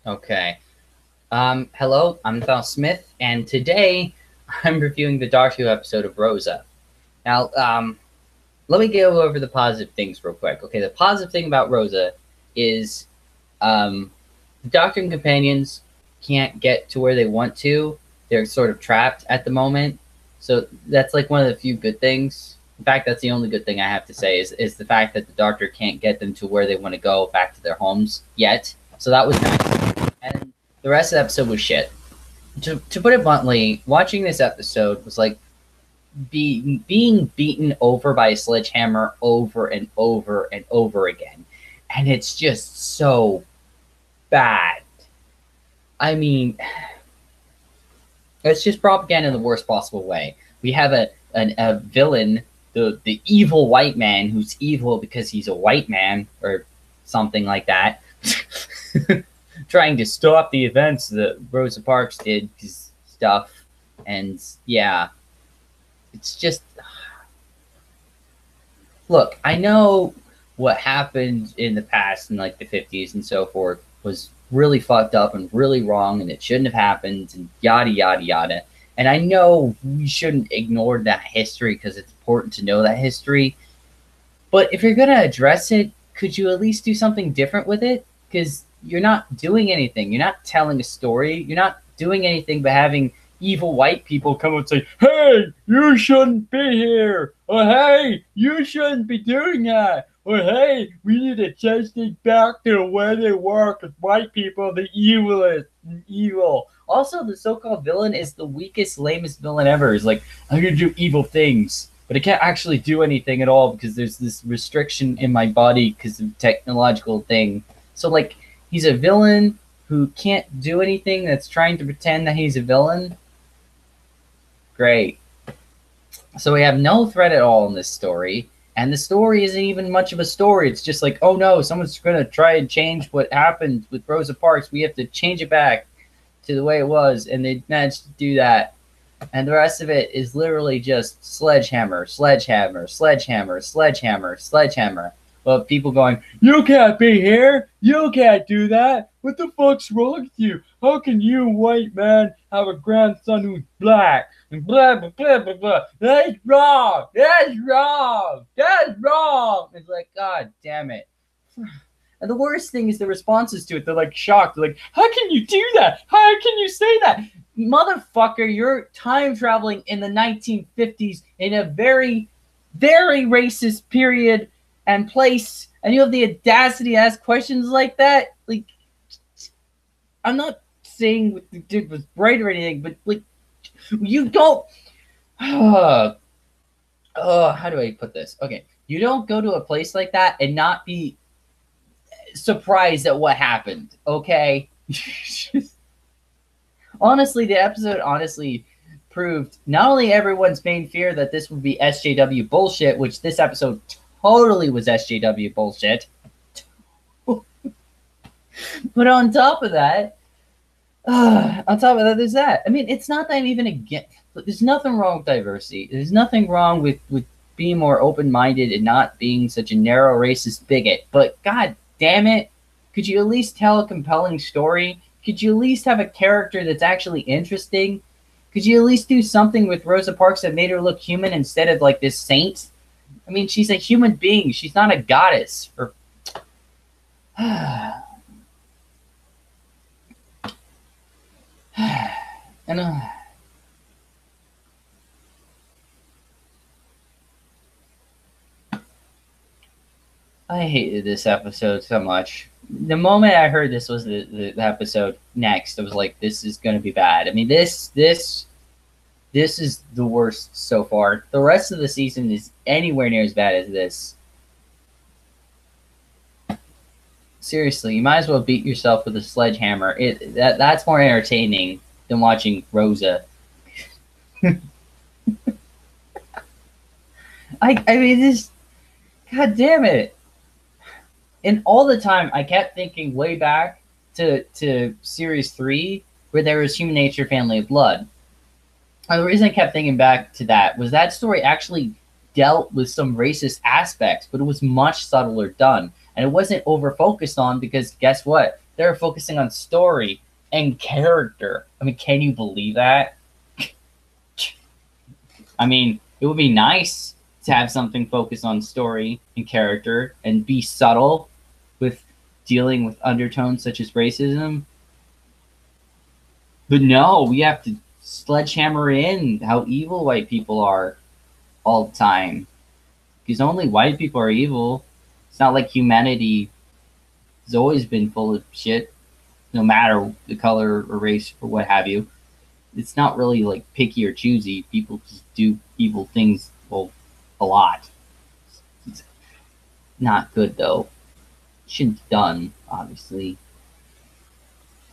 Okay. Hello, I'm Thal Smith, and today I'm reviewing the Doctor Who episode of Rosa. Now, let me go over the positive things real quick. Okay, the positive thing about Rosa is the Doctor and companions can't get to where they want to. They're sort of trapped at the moment. So that's like one of the few good things. In fact, that's the only good thing I have to say is the fact that the Doctor can't get them to where they want to go back to their homes yet. So that was nice. And the rest of the episode was shit. To put it bluntly, watching this episode was like being beaten over by a sledgehammer over and over and over again. And it's just so bad. I mean, it's just propaganda in the worst possible way. We have a villain, the evil white man, who's evil because he's a white man or something like that, trying to stop the events that Rosa Parks did stuff. And yeah, it's just, look, I know what happened in the past in like the 50s and so forth was really fucked up and really wrong and it shouldn't have happened and yada yada yada. And I know we shouldn't ignore that history because it's important to know that history. But if you're gonna address it, could you at least do something different with it? Because you're not doing anything. You're not telling a story. You're not doing anything but having evil white people come and say, "Hey, you shouldn't be here," or "Hey, you shouldn't be doing that," or "Hey, we need to change things back to the way they were because white people are the evilest and evil." Also, the so-called villain is the weakest, lamest villain ever. He's like, "I'm gonna do evil things, but I can't actually do anything at all because there's this restriction in my body because of technological thing." So, like, he's a villain who can't do anything that's trying to pretend that he's a villain. Great. So we have no threat at all in this story, and the story isn't even much of a story. It's just like, oh no, someone's going to try and change what happened with Rosa Parks. We have to change it back to the way it was, and they managed to do that. And the rest of it is literally just sledgehammer, sledgehammer, sledgehammer, sledgehammer, sledgehammer. Well, people going, "You can't be here. You can't do that. What the fuck's wrong with you? How can you, white man, have a grandson who's black?" And blah, blah, blah, blah, blah. "That's wrong. That's wrong. That's wrong." It's like, God damn it. And the worst thing is the responses to it. They're like shocked. They're like, "How can you do that? How can you say that? Motherfucker, you're time traveling in the 1950s in a very, very racist period and place, and you have the audacity to ask questions like that." Like, I'm not saying what the dude was right or anything, but like, you don't. How do I put this? Okay, you don't go to a place like that and not be surprised at what happened. Okay, honestly, the episode proved not only everyone's main fear that this would be SJW bullshit, which this episode totally was SJW bullshit. But on top of that, there's that. I mean, it's not that I'm even against. There's nothing wrong with diversity. There's nothing wrong with being more open-minded and not being such a narrow racist bigot. But god damn it, could you at least tell a compelling story? Could you at least have a character that's actually interesting? Could you at least do something with Rosa Parks that made her look human instead of like this saint? I mean, she's a human being. She's not a goddess. Or and I hated this episode so much. The moment I heard this was the episode next, I was like, "This is going to be bad." I mean, this is the worst so far. The rest of the season is anywhere near as bad as this. Seriously, you might as well beat yourself with a sledgehammer. That's more entertaining than watching Rosa. I mean, this, god damn it. And all the time, I kept thinking way back to Series 3, where there was Human Nature, Family of Blood. And the reason I kept thinking back to that was that story actually dealt with some racist aspects, but it was much subtler done. And it wasn't over-focused on because guess what? They're focusing on story and character. I mean, can you believe that? I mean, it would be nice to have something focus on story and character and be subtle with dealing with undertones such as racism. But no, we have to sledgehammer in how evil white people are all the time. Because only white people are evil. It's not like humanity has always been full of shit, no matter the color or race or what have you. It's not really like picky or choosy. People just do evil things, well, a lot. It's not good though. Shouldn't be done, obviously.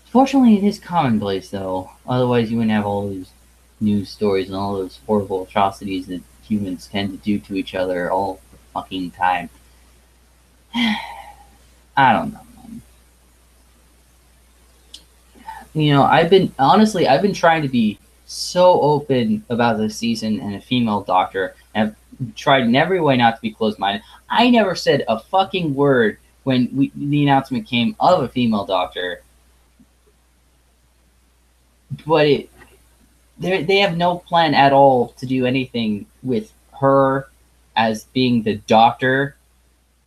Fortunately, it is commonplace though. Otherwise, you wouldn't have all those news stories and all those horrible atrocities that humans tend to do to each other all the fucking time. I don't know. You know, I've been trying to be so open about this season and a female doctor, and I've tried in every way not to be closed-minded. I never said a fucking word when the announcement came of a female doctor, but they have no plan at all to do anything with her as being the doctor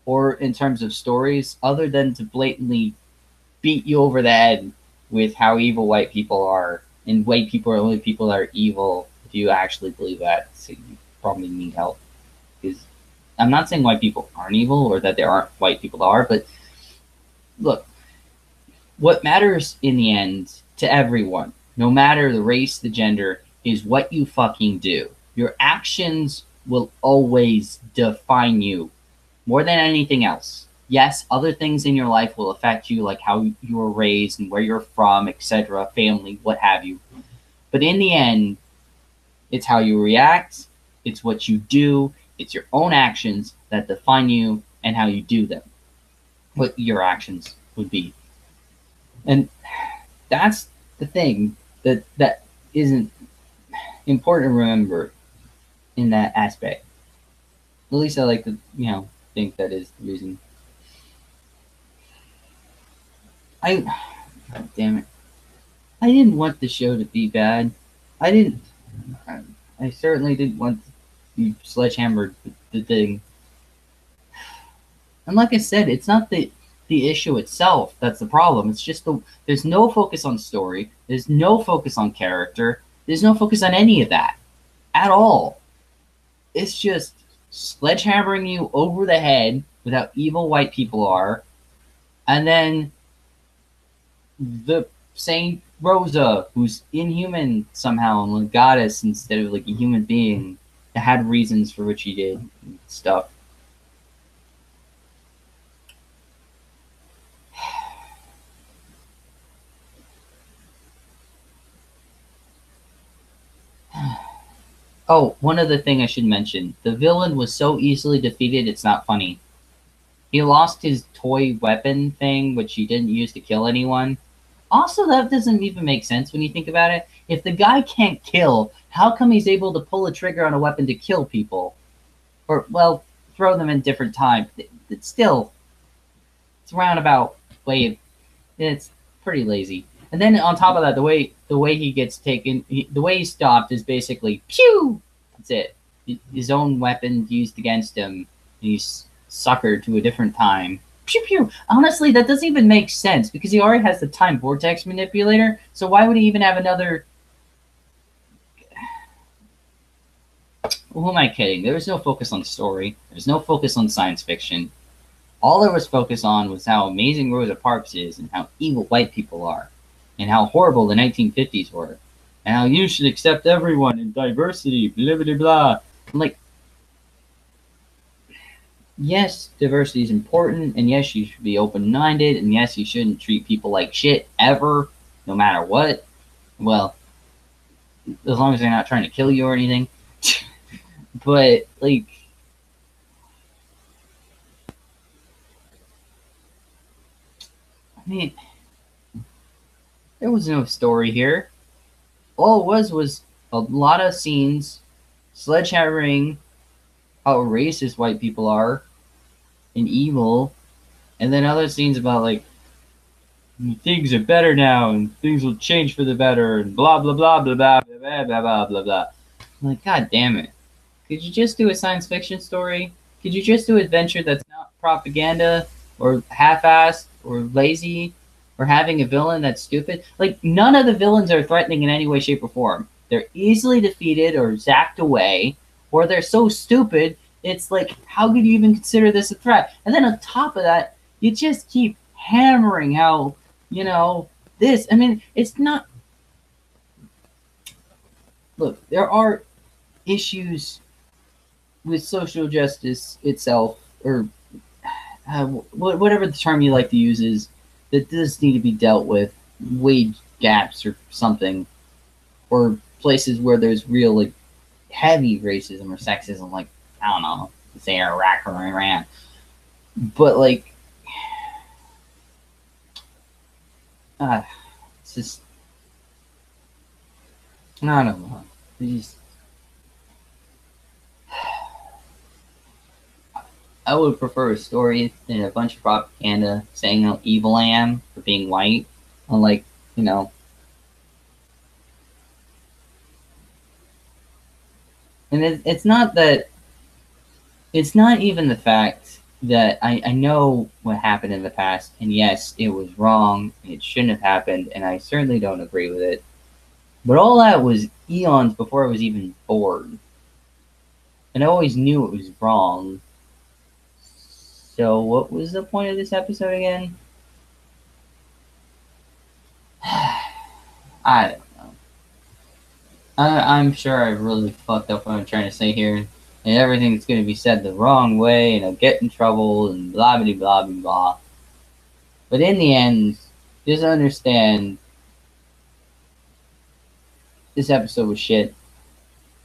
or in terms of stories other than to blatantly beat you over the head with how evil white people are, and white people are only people that are evil. If you actually believe that, so you probably need help. Because I'm not saying white people aren't evil or that there aren't white people that are, but look, what matters in the end to everyone, no matter the race, the gender, is what you fucking do. Your actions will always define you more than anything else. Yes, other things in your life will affect you, like how you were raised and where you're from, etc., family, what have you. But in the end, it's how you react, it's what you do, it's your own actions that define you and how you do them, what your actions would be. And that's the thing that isn't important to remember in that aspect. At least I like to, think that is the reason. God damn it. I didn't want the show to be bad. I didn't. I certainly didn't want to be sledgehammered the thing. And like I said, it's not the issue itself that's the problem. It's just there's no focus on story. There's no focus on character. There's no focus on any of that at all. It's just sledgehammering you over the head with how evil white people are, and then the Saint Rosa, who's inhuman somehow and a goddess instead of like a human being, that had reasons for what she did and stuff. Oh, one other thing I should mention. The villain was so easily defeated, it's not funny. He lost his toy weapon thing, which he didn't use to kill anyone. Also, that doesn't even make sense when you think about it. If the guy can't kill, how come he's able to pull a trigger on a weapon to kill people? Or, well, throw them in different time. It's still, it's a roundabout way of, it's pretty lazy. And then on top of that, the way he gets taken, the way he's stopped is basically pew. That's it. His own weapon used against him, and he's suckered to a different time. Pew pew. Honestly, that doesn't even make sense because he already has the time vortex manipulator. So why would he even have another? Well, who am I kidding? There was no focus on story. There's no focus on science fiction. All there was focus on was how amazing Rosa Parks is and how evil white people are and how horrible the 1950s were and how you should accept everyone and diversity, blah, blah, blah. I'm like, yes, diversity is important, and yes, you should be open-minded, and yes, you shouldn't treat people like shit ever, no matter what. Well, as long as they're not trying to kill you or anything. But, like, I mean, there was no story here. All it was a lot of scenes sledgehammering how racist white people are and evil, and then other scenes about, like, things are better now and things will change for the better and blah blah blah blah blah blah blah blah blah blah. I'm like, God damn it. Could you just do a science fiction story? Could you just do an adventure that's not propaganda or half-assed or lazy or having a villain that's stupid? Like, none of the villains are threatening in any way, shape, or form. They're easily defeated or zapped away, or they're so stupid, it's like, how could you even consider this a threat? And then on top of that, you just keep hammering how, this. I mean, it's not. Look, there are issues with social justice itself, or whatever the term you like to use is, that does need to be dealt with, wage gaps or something, or places where there's real like heavy racism or sexism, like I don't know, say Iraq or Iran, but like, it's just I don't know. Just, I would prefer a story than a bunch of propaganda saying how evil I am for being white. Unlike, and it's not that, it's not even the fact that I know what happened in the past, and yes, it was wrong, it shouldn't have happened, and I certainly don't agree with it. But all that was eons before I was even born. And I always knew it was wrong. So what was the point of this episode again? I don't know. I'm sure I really fucked up what I'm trying to say here. And everything's going to be said the wrong way, and I'll get in trouble, and blah, blah, blah, blah, blah. But in the end, just understand, this episode was shit.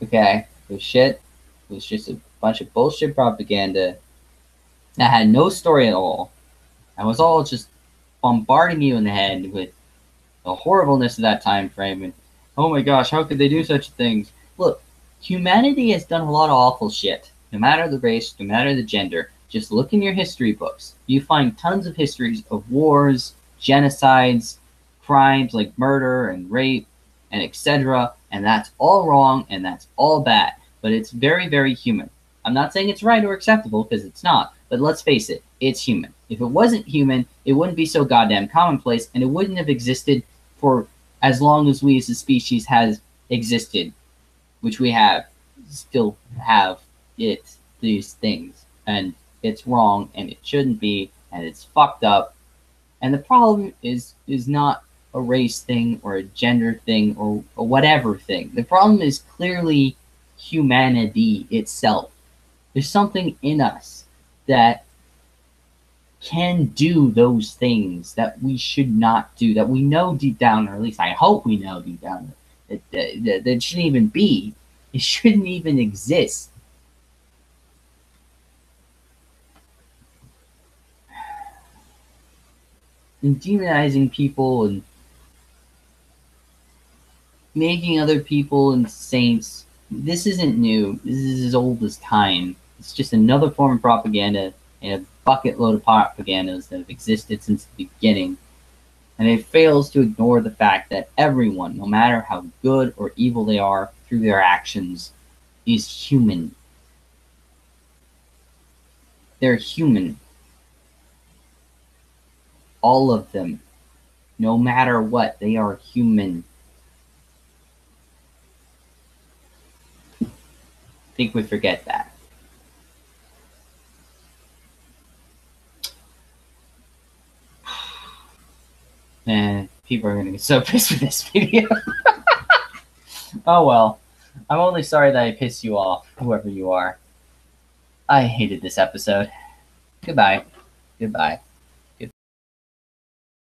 Okay? It was shit. It was just a bunch of bullshit propaganda that had no story at all. I was all just bombarding you in the head with the horribleness of that time frame, and oh my gosh, how could they do such things? Look, humanity has done a lot of awful shit. No matter the race, no matter the gender. Just look in your history books. You find tons of histories of wars, genocides, crimes like murder and rape, and etc. And that's all wrong, and that's all bad. But it's very, very human. I'm not saying it's right or acceptable, because it's not. But let's face it, it's human. If it wasn't human, it wouldn't be so goddamn commonplace, and it wouldn't have existed for as long as we as a species has existed, which we still have these things. And it's wrong, and it shouldn't be, and it's fucked up. And the problem is not a race thing or a gender thing or a whatever thing. The problem is clearly humanity itself. There's something in us that can do those things that we should not do, that we know deep down, or at least I hope we know deep down, that shouldn't even be. It shouldn't even exist. And demonizing people and making other people and saints, this isn't new. This is as old as time. It's just another form of propaganda and a bucket load of propagandas that have existed since the beginning. And it fails to ignore the fact that everyone, no matter how good or evil they are through their actions, is human. They're human. All of them. No matter what, they are human. I think we forget that. And people are going to get so pissed with this video. Oh well. I'm only sorry that I pissed you off, whoever you are. I hated this episode. Goodbye. Goodbye.